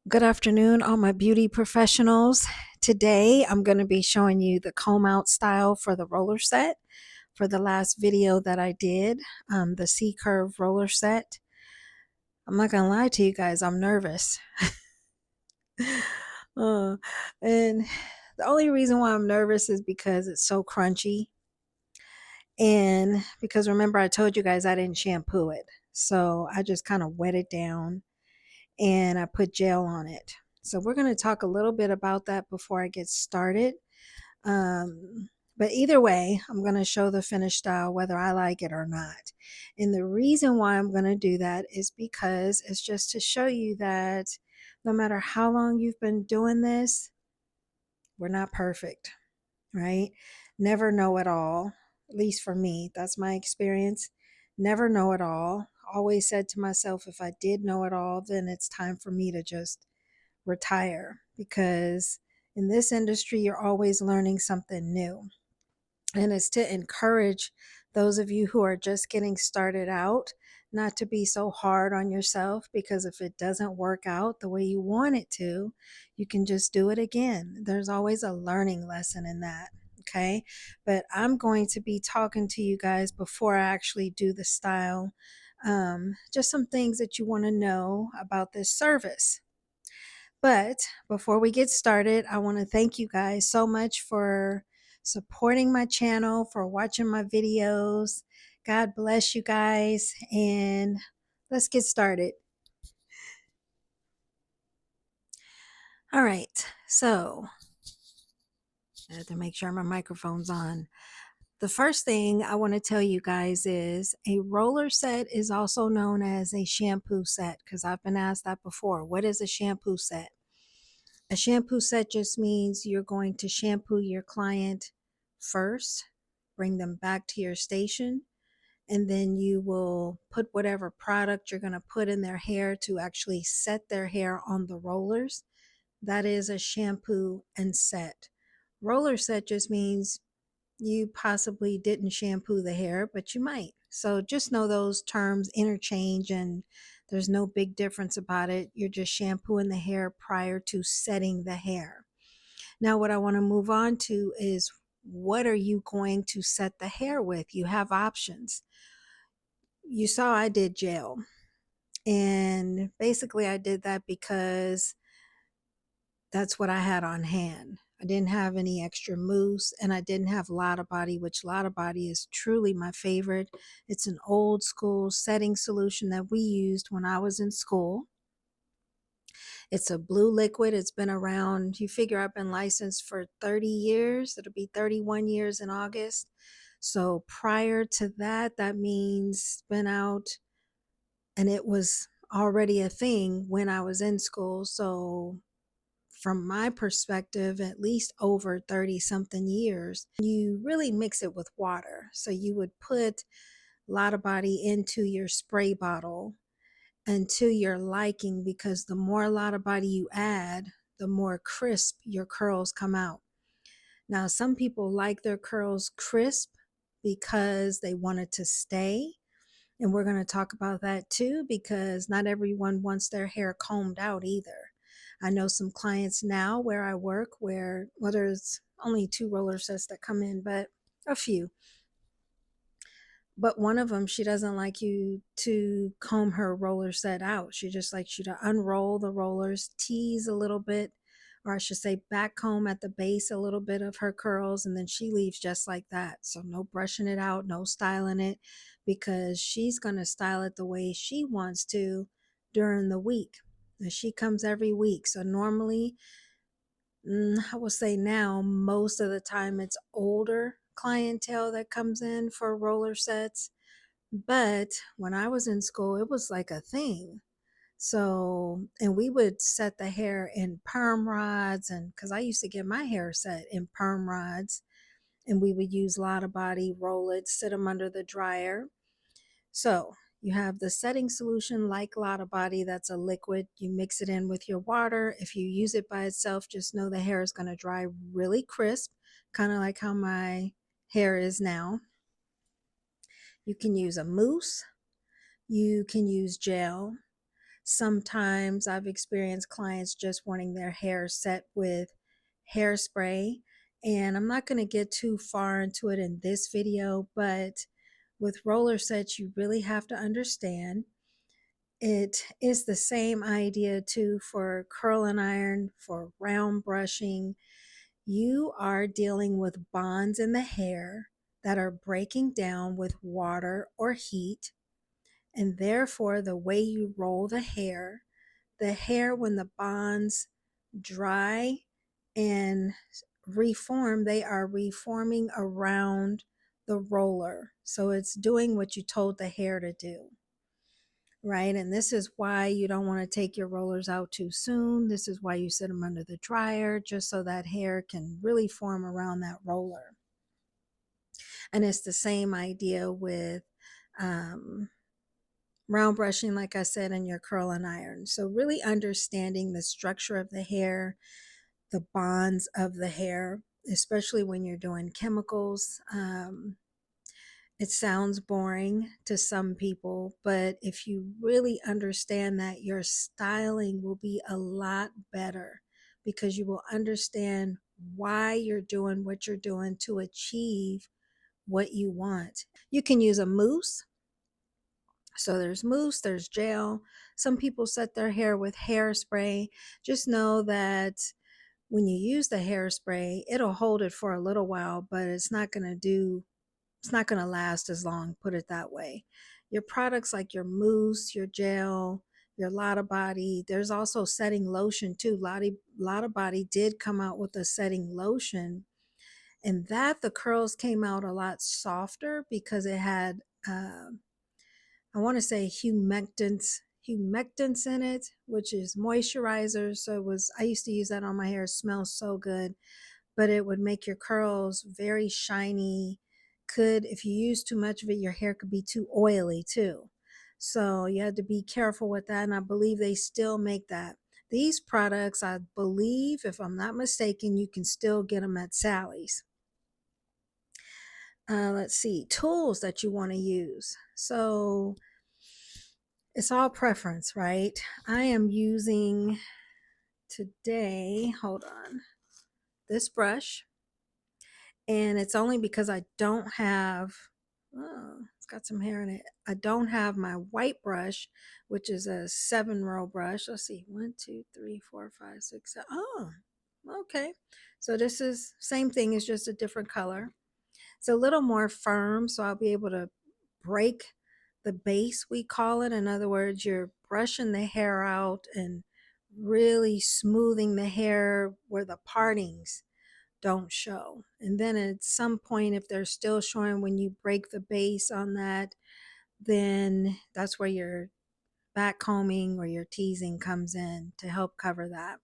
Good afternoon, all my beauty professionals. Today, I'm going to be showing you the comb out style for the roller set. For the last video that I did, the C curve roller set. I'm not going to lie to you guys, I'm nervous. uh, and the only reason why I'm nervous is because it's so crunchy. And because remember, I told you guys I didn't shampoo it. So I just kind of wet it down and I put gel on it. So we're going to talk a little bit about that before I get started. But either way, I'm going to show the finished style whether I like it or not. And the reason why I'm going to do that is because it's just to show you that no matter how long you've been doing this, we're not perfect, right? Never know it all. At least for me, that's my experience. Never know it all. Always said to myself, if I did know it all, then it's time for me to just retire, because in this industry, you're always learning something new. And it's to encourage those of you who are just getting started out not to be so hard on yourself, because if it doesn't work out the way you want it to, you can just do it again. There's always a learning lesson in that. Okay. But I'm going to be talking to you guys before I actually do the style. Just some things that you want to know about this service. But before we get started, I want to thank you guys so much for supporting my channel, for watching my videos. God bless you guys, and let's get started. All right, so I have to make sure my microphone's on. The first thing I want to tell you guys is a roller set is also known as a shampoo set, because I've been asked that before. What is a shampoo set? A shampoo set just means you're going to shampoo your client first, bring them back to your station, and then you will put whatever product you're going to put in their hair to actually set their hair on the rollers. That is a shampoo and set. Roller set just means you possibly didn't shampoo the hair, but you might. So just know those terms interchange, and there's no big difference about it. You're just shampooing the hair prior to setting the hair. Now, what I want to move on to is, what are you going to set the hair with? You have options. You saw I did gel, and basically I did that because that's what I had on hand. I didn't have any extra mousse, and I didn't have Lotta Body, which Lotta Body is truly my favorite. It's an old school setting solution that we used when I was in school. It's a blue liquid. It's been around, you figure I've been licensed for 30 years. It'll be 31 years in August. So prior to that, that means it's been out, and it was already a thing when I was in school. So from my perspective, at least over 30 something years, you really mix it with water. So you would put Lotta Body into your spray bottle and to your liking, because the more Lotta Body you add, the more crisp your curls come out. Now, some people like their curls crisp because they want it to stay. And we're going to talk about that too, because not everyone wants their hair combed out either. I know some clients now where I work where, well, there's only 2 roller sets that come in, but a few. But one of them, she doesn't like you to comb her roller set out. She just likes you to unroll the rollers, tease a little bit, or I should say back comb at the base a little bit of her curls, and then she leaves just like that. So no brushing it out, no styling it, because she's going to style it the way she wants to during the week. And she comes every week. So normally, I will say now, most of the time it's older clientele that comes in for roller sets. But when I was in school, it was like a thing. So, and we would set the hair in perm rods, and because I used to get my hair set in perm rods, and we would use Lotta Body, roll it, sit them under the dryer. So you have the setting solution like Lotta Body, that's a liquid. You mix it in with your water. If you use it by itself, just know the hair is going to dry really crisp, kind of like how my hair is now. You can use a mousse. You can use gel. Sometimes I've experienced clients just wanting their hair set with hairspray. And I'm not going to get too far into it in this video, but with roller sets, you really have to understand it is the same idea too for curl and iron, for round brushing. You are dealing with bonds in the hair that are breaking down with water or heat, and therefore, the way you roll the hair, when the bonds dry and reform, they are reforming around the roller. So it's doing what you told the hair to do, right? And this is why you don't want to take your rollers out too soon. This is why you set them under the dryer, just so that hair can really form around that roller. And it's the same idea with um, round brushing, like I said, in your curl and iron. So really understanding the structure of the hair, the bonds of the hair, especially when you're doing chemicals. It sounds boring to some people, but if you really understand that, your styling will be a lot better because you will understand why you're doing what you're doing to achieve what you want. You can use a mousse. So there's mousse, there's gel. Some people set their hair with hairspray. Just know that when you use the hairspray, it'll hold it for a little while, but it's not going to last as long, put it that way. Your products like your mousse, your gel, your Lotta Body, there's also setting lotion too. Lotta Body did come out with a setting lotion, and that the curls came out a lot softer because it had I want to say humectants in it, which is moisturizer. So I used to use that on my hair. It smells so good, but it would make your curls very shiny. If you use too much of it, your hair could be too oily too. So you had to be careful with that. And I believe they still make that. These products, I believe, if I'm not mistaken, you can still get them at Sally's. Let's see, tools that you want to use. So it's all preference, right? I am using today, hold on, this brush. And it's only because I don't have, oh, it's got some hair in it. I don't have my white brush, which is a 7-row brush. Let's see, 1, 2, 3, 4, 5, 6, 7. Oh, okay. So this is same thing, it's just a different color. It's a little more firm, so I'll be able to break the base, we call it. In other words, you're brushing the hair out and really smoothing the hair where the partings don't show. And then at some point, if they're still showing when you break the base on that, then that's where your back combing or your teasing comes in to help cover that.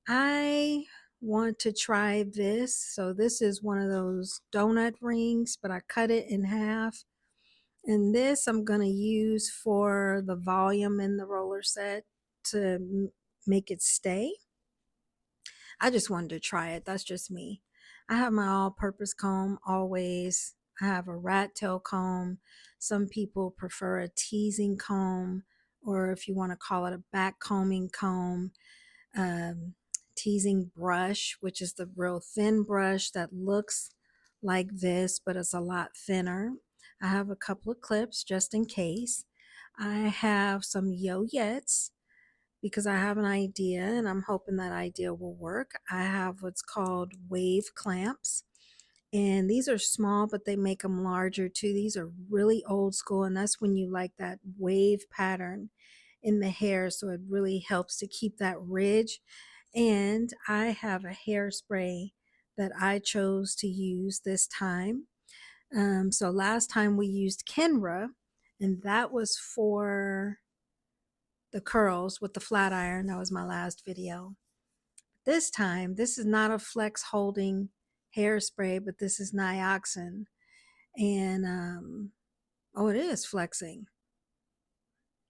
I want to try this. So this is one of those donut rings, but I cut it in half. And this I'm going to use for the volume in the roller set to make it stay. I just wanted to try it. That's just me. I have my all-purpose comb always. I have a rat tail comb. Some people prefer a teasing comb, or if you want to call it a back combing comb. Teasing brush, which is the real thin brush that looks like this, but it's a lot thinner. I have a couple of clips just in case. I have some yo-yets because I have an idea and I'm hoping that idea will work. I have what's called wave clamps, and these are small, but they make them larger too. These are really old school, and that's when you like that wave pattern in the hair, so it really helps to keep that ridge. And I have a hairspray that I chose to use this time. So last time we used Kenra, and that was for the curls with the flat iron. That was my last video. This time, this is not a flex holding hairspray, but this is nioxin. And, oh, it is flexing.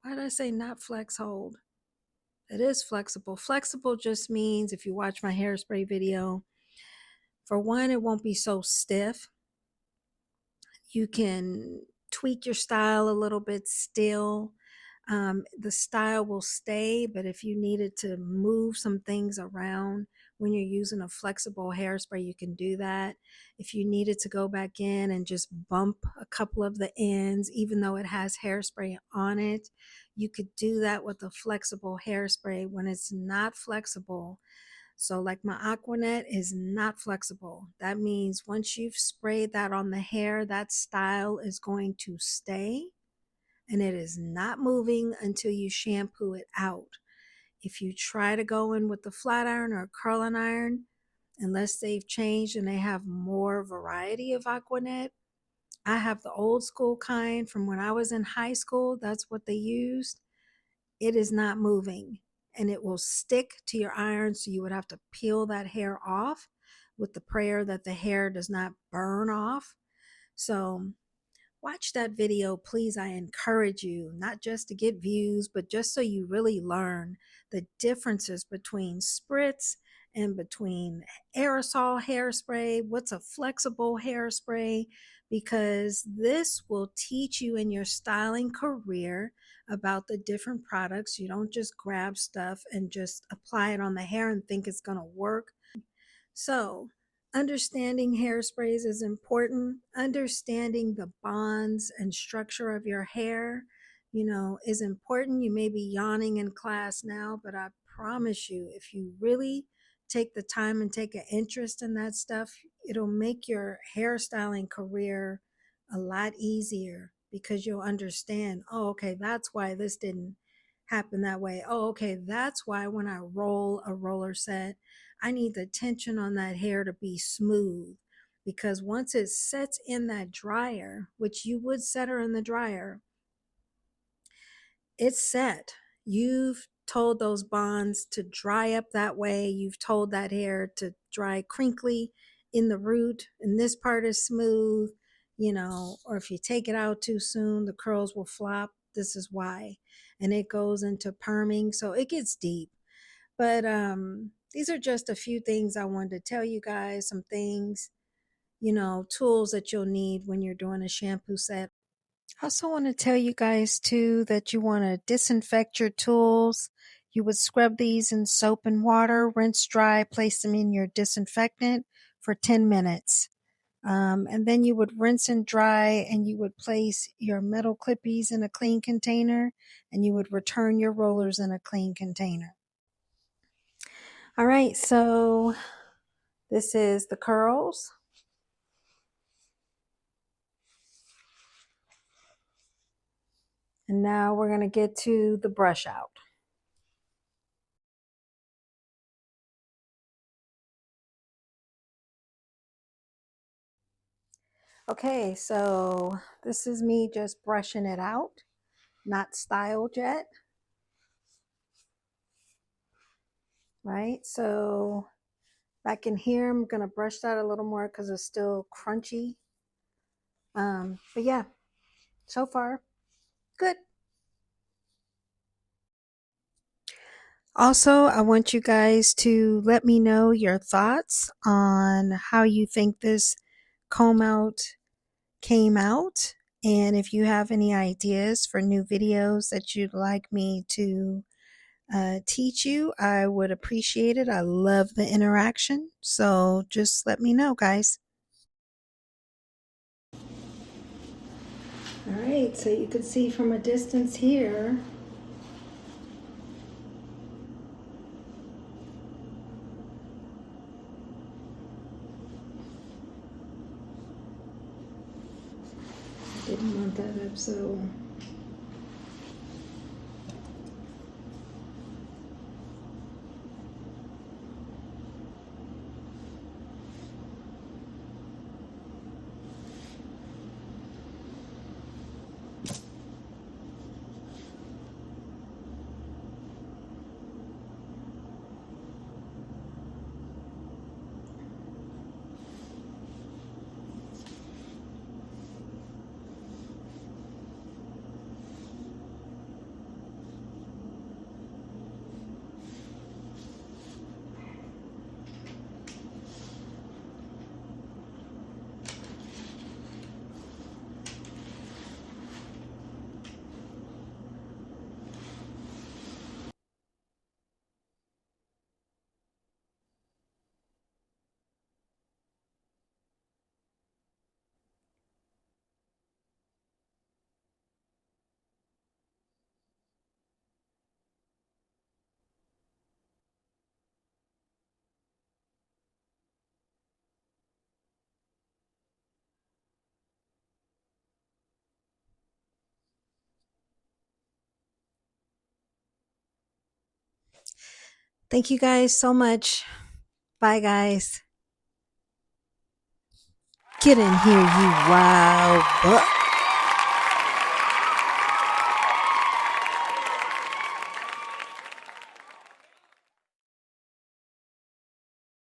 Why did I say not flex hold? It is flexible. Flexible just means, if you watch my hairspray video, for one, it won't be so stiff. You can tweak your style a little bit still. The style will stay, but if you needed to move some things around when you're using a flexible hairspray, you can do that. If you needed to go back in and just bump a couple of the ends, even though it has hairspray on it, you could do that with a flexible hairspray. When it's not flexible, so like my Aquanet is not flexible. That means once you've sprayed that on the hair, that style is going to stay and it is not moving until you shampoo it out. If you try to go in with the flat iron or curling iron, unless they've changed and they have more variety of Aquanet, I have the old school kind from when I was in high school. That's what they used. It is not moving and it will stick to your iron. So you would have to peel that hair off with the prayer that the hair does not burn off. So watch that video, please. I encourage you, not just to get views, but just so you really learn the differences between spritz and between aerosol hairspray, what's a flexible hairspray, because this will teach you in your styling career about the different products. You don't just grab stuff and just apply it on the hair and think it's going to work. So, understanding hairsprays is important. Understanding the bonds and structure of your hair, is important. You may be yawning in class now, but I promise you, if you really take the time and take an interest in that stuff, it'll make your hairstyling career a lot easier because you'll understand, oh, okay, that's why this didn't happen that way. Oh, okay, that's why when I roll a roller set, I need the tension on that hair to be smooth, because once it sets in that dryer, which you would set her in the dryer, it's set. You've told those bonds to dry up that way. You've told that hair to dry crinkly in the root, and this part is smooth, or if you take it out too soon, the curls will flop. This is why. And it goes into perming, so it gets deep. But these are just a few things I wanted to tell you guys, some things, tools that you'll need when you're doing a shampoo set. I also want to tell you guys too that you want to disinfect your tools. You would scrub these in soap and water, rinse dry, place them in your disinfectant for 10 minutes. And then you would rinse and dry, and you would place your metal clippies in a clean container, and you would return your rollers in a clean container. All right, so this is the curls. And now we're going to get to the brush out. Okay, so this is me just brushing it out, not styled yet. Right, so back in here, I'm going to brush that a little more because it's still crunchy. But yeah, so far, good. Also, I want you guys to let me know your thoughts on how you think this comb out came out, and if you have any ideas for new videos that you'd like me to teach you, I would appreciate it. I love the interaction, so just let me know, guys. All right, so you can see from a distance here, I didn't want that up, so Thank you guys so much. Bye, guys. Get in here, you wild buck.